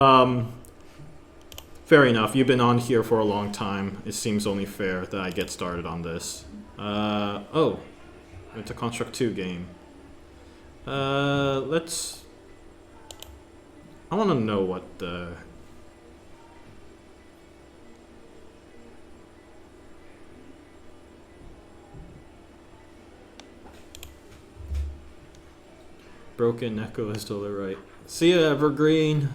Um, fair enough. You've been on here for a long time. It seems only fair that I get started on this. Oh. It's a Construct 2 game. Let's... I want to know what the... Broknecho is totally right. See ya, Evergreen!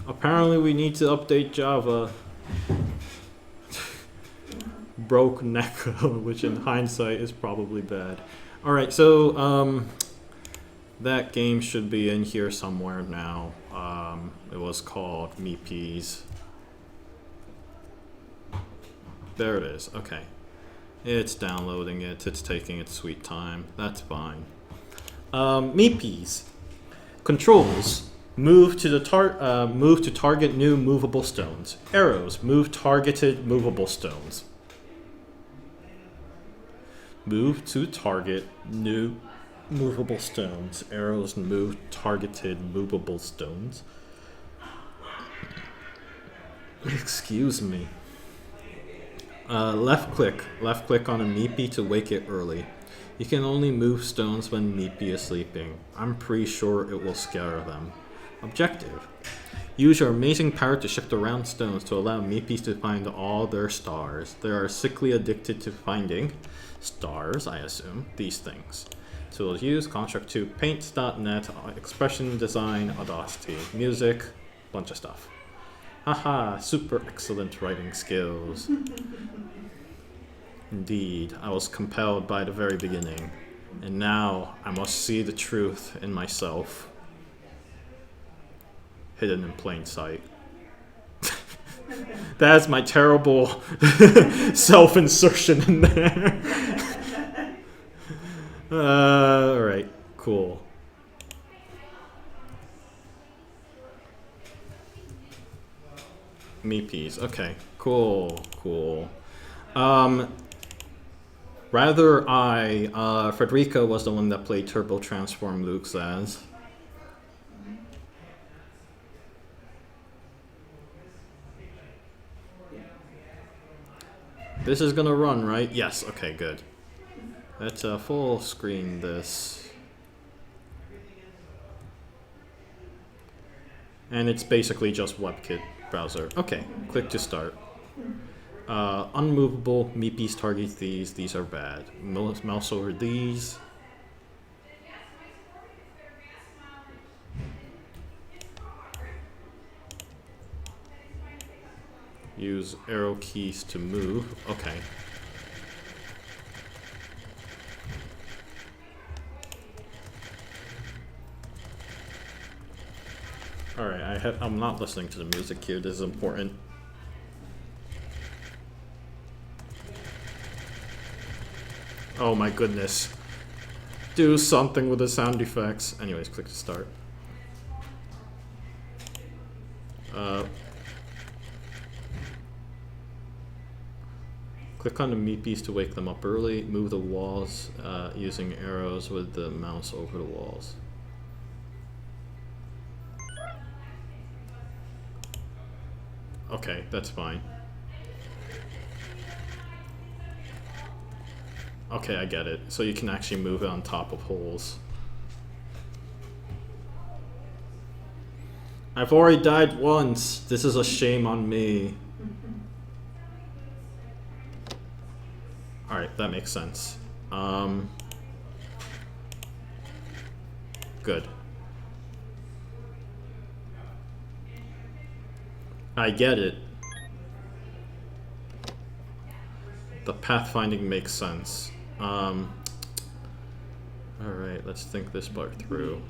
Apparently we need to update Java. Broknecho, which in hindsight is probably bad. Alright, so that game should be in here somewhere now. It was called Meepies. There it is, okay. It's downloading it, it's taking its sweet time, that's fine. Meepies. Controls. Move to target new movable stones. Arrows. Move targeted movable stones. Move to target new movable stones. Arrows move targeted movable stones. Excuse me. Left click on a Meepy to wake it early. You can only move stones when Meepy is sleeping. I'm pretty sure it will scare them. Objective. Use your amazing power to shift around stones to allow Meepies to find all their stars. They are sickly addicted to finding stars, I assume, these things. Tools use Construct 2, Paint.net, Expression Design, Audacity, Music, bunch of stuff. Haha, super excellent writing skills. Indeed, I was compelled by the very beginning, and now I must see the truth in myself. Hidden in plain sight. That's my terrible self-insertion in there. Alright, cool. Meepies, okay, cool. Frederica was the one that played Turbo Transform Luke says. This is gonna run, right? Yes, okay, good. Let's full screen this. And it's basically just WebKit browser. Okay, click to start. Unmovable, Meepies target these. These are bad. Mouse over these. Use arrow keys to move. Okay. Alright, I'm not listening to the music here. This is important. Oh my goodness. Do something with the sound effects. Anyways, click to start. Click on the Meepies to wake them up early. Move the walls using arrows with the mouse over the walls. Okay, that's fine. Okay, I get it. So you can actually move it on top of holes. I've already died once. This is a shame on me. Alright, that makes sense. Good. I get it. The pathfinding makes sense. Alright, let's think this part through.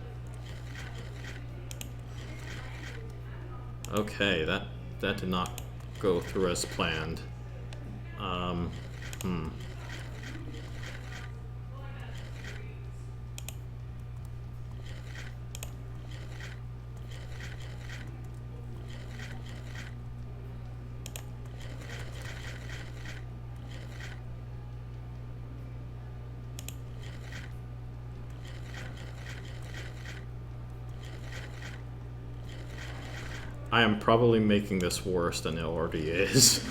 Okay, that did not go through as planned. I am probably making this worse than it already is.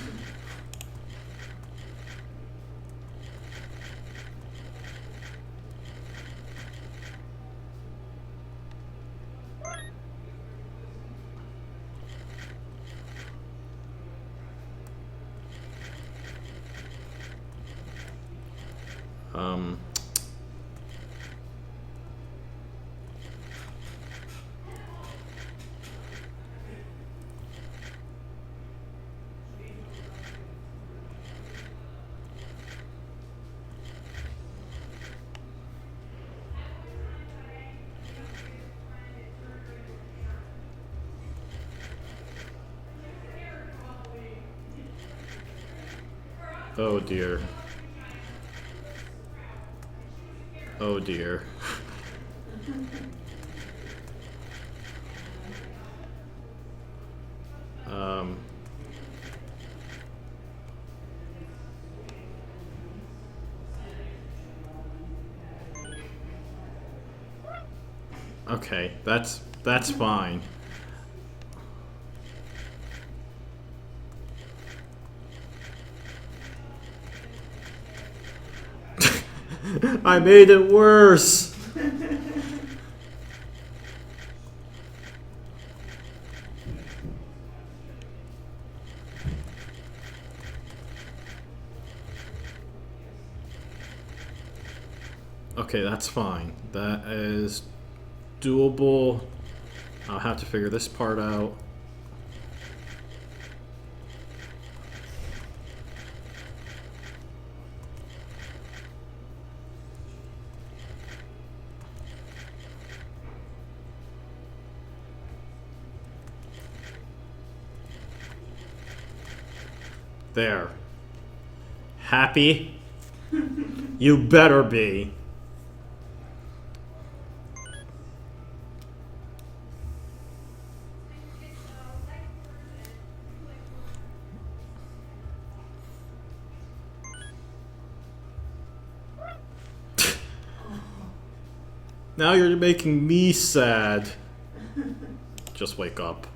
Oh dear. Oh dear. Okay, that's fine. I made it worse. Okay, that's fine. That is doable. I'll have to figure this part out. There. Happy? You better be. Now you're making me sad. Just wake up.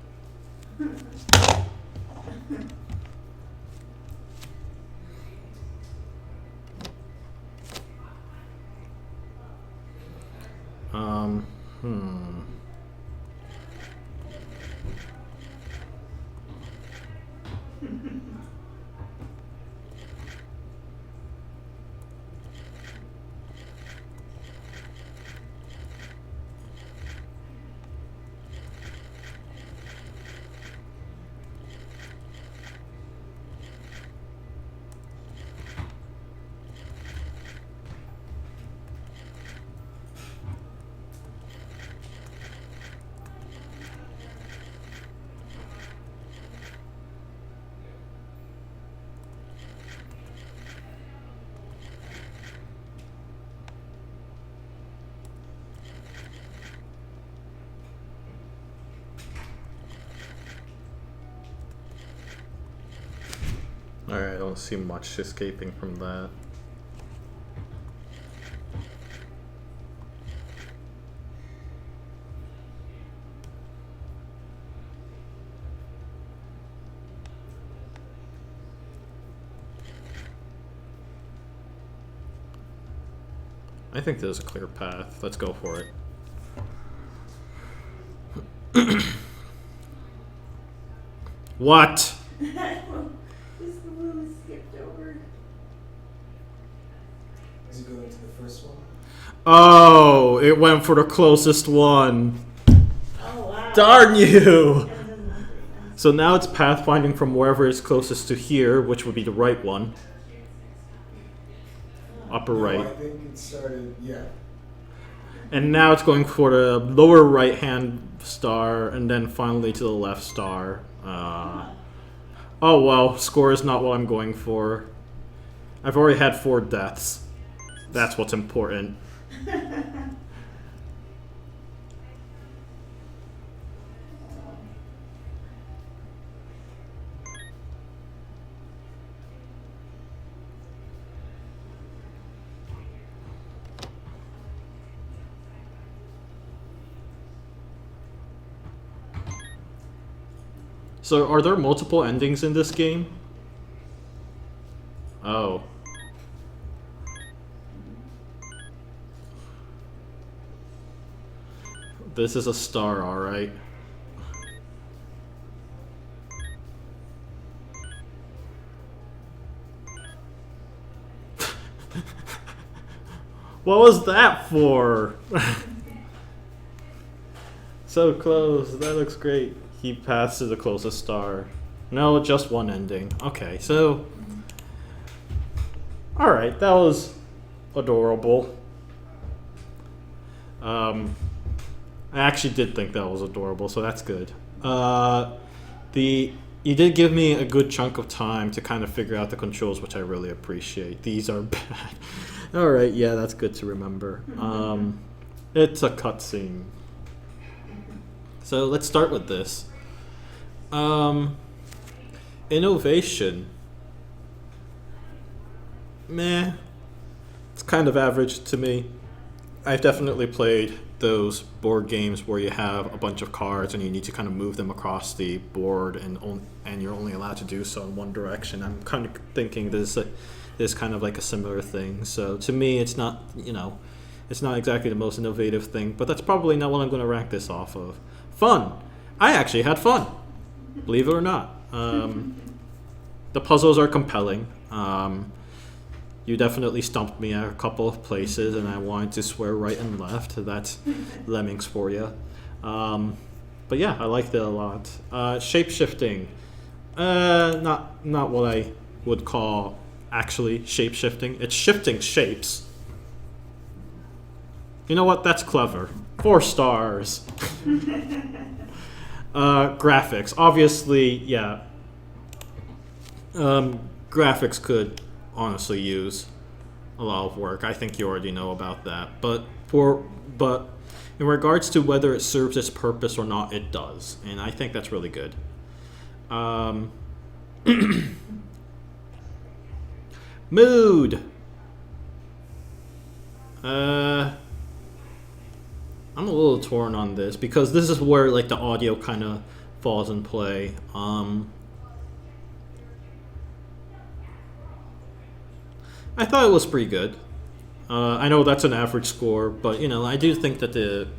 Alright, I don't see much escaping from that. I think there's a clear path. Let's go for it. What? This balloon is skipped over. Is it going to the first one? Oh, it went for the closest one. Oh wow. Darn you! That doesn't look very nice. So now it's pathfinding from wherever is closest to here, which would be the right one. Upper No, right. I think it started, yeah. And now it's going for the lower right hand star, and then finally to the left star. Oh well, score is not what I'm going for. I've already had 4 deaths. That's what's important. So, are there multiple endings in this game? Oh. This is a star, alright. What was that for? So close. That looks great. He passed to the closest star. No, just one ending. Okay, so... Alright, that was adorable. I actually did think that was adorable, so that's good. You did give me a good chunk of time to kind of figure out the controls, which I really appreciate. These are bad. Alright, yeah, that's good to remember. It's a cutscene. So let's start with this. Innovation. Meh. It's kind of average to me. I've definitely played those board games where you have a bunch of cards and you need to kind of move them across the board and you're only allowed to do so in one direction. I'm kind of thinking this is kind of like a similar thing. So to me, it's not, it's not exactly the most innovative thing, but that's probably not what I'm going to rank this off of. Fun. I actually had fun, believe it or not. The puzzles are compelling. You definitely stumped me at a couple of places, and I wanted to swear right and left. That's Lemmings for you. But yeah, I liked it a lot. Shape-shifting. Not what I would call actually shape-shifting. It's shifting shapes. You know what? That's clever. 4 stars. Graphics. Obviously, yeah. Graphics could honestly use a lot of work. I think you already know about that. But in regards to whether it serves its purpose or not, it does. And I think that's really good. Mood. I'm a little torn on this because this is where like the audio kind of falls in play. I thought it was pretty good. I know that's an average score, but I do think that the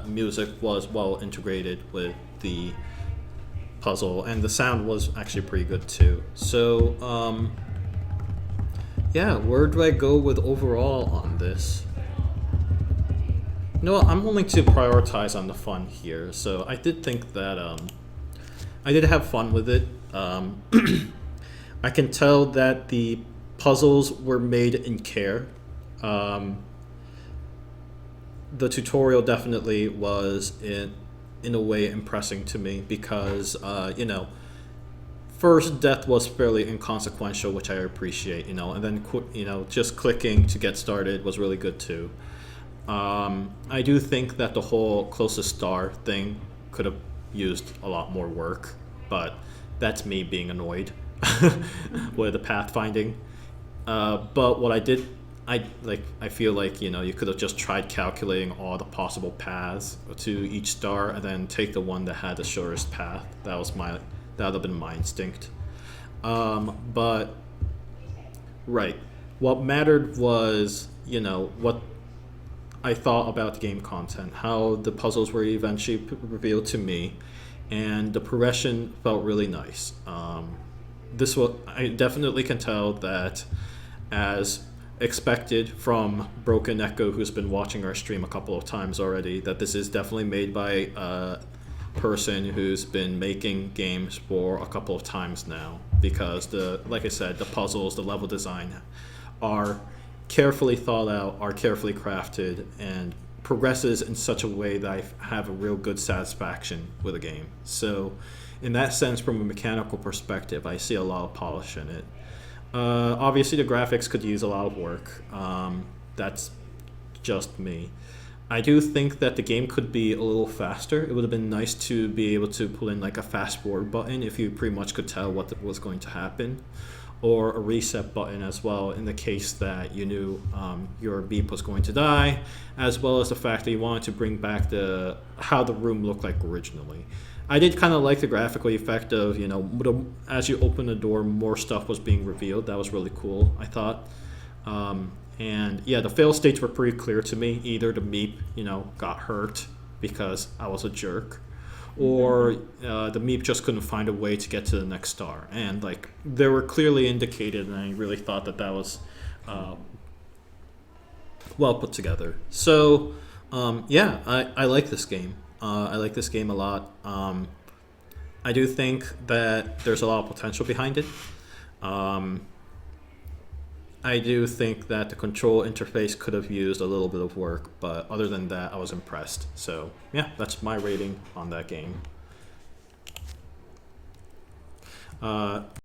music was well integrated with the puzzle, and the sound was actually pretty good too. So, yeah, where do I go with overall on this? You know what, I'm willing to prioritize on the fun here. So I did think that I did have fun with it. I can tell that the puzzles were made in care. The tutorial definitely was in a way impressing to me because first death was fairly inconsequential, which I appreciate, and then just clicking to get started was really good too. I do think that the whole closest star thing could have used a lot more work, but that's me being annoyed with the pathfinding. But what I feel like you could have just tried calculating all the possible paths to each star and then take the one that had the shortest path. That would have been my instinct. But right, what mattered was what I thought about the game content, how the puzzles were eventually revealed to me, and the progression felt really nice. I definitely can tell that, as expected from broknecho, who's been watching our stream a couple of times already, that this is definitely made by a person who's been making games for a couple of times now, because like I said, the puzzles, the level design are carefully thought out, are carefully crafted, and progresses in such a way that I have a real good satisfaction with a game. So in that sense, from a mechanical perspective, I see a lot of polish in it. Obviously, the graphics could use a lot of work. That's just me. I do think that the game could be a little faster. It would have been nice to be able to pull in like a fast forward button if you pretty much could tell what was going to happen, or a reset button as well in the case that you knew your beep was going to die, as well as the fact that you wanted to bring back how the room looked like originally. I did kind of like the graphical effect of, as you open the door, more stuff was being revealed. That was really cool, I thought. And yeah, the fail states were pretty clear to me. Either the Meep, got hurt because I was a jerk, or the Meep just couldn't find a way to get to the next star. And like they were clearly indicated, and I really thought that was well put together. So yeah, I like this game. I like this game a lot. I do think that there's a lot of potential behind it. I do think that the control interface could have used a little bit of work, but other than that, I was impressed. So yeah, that's my rating on that game.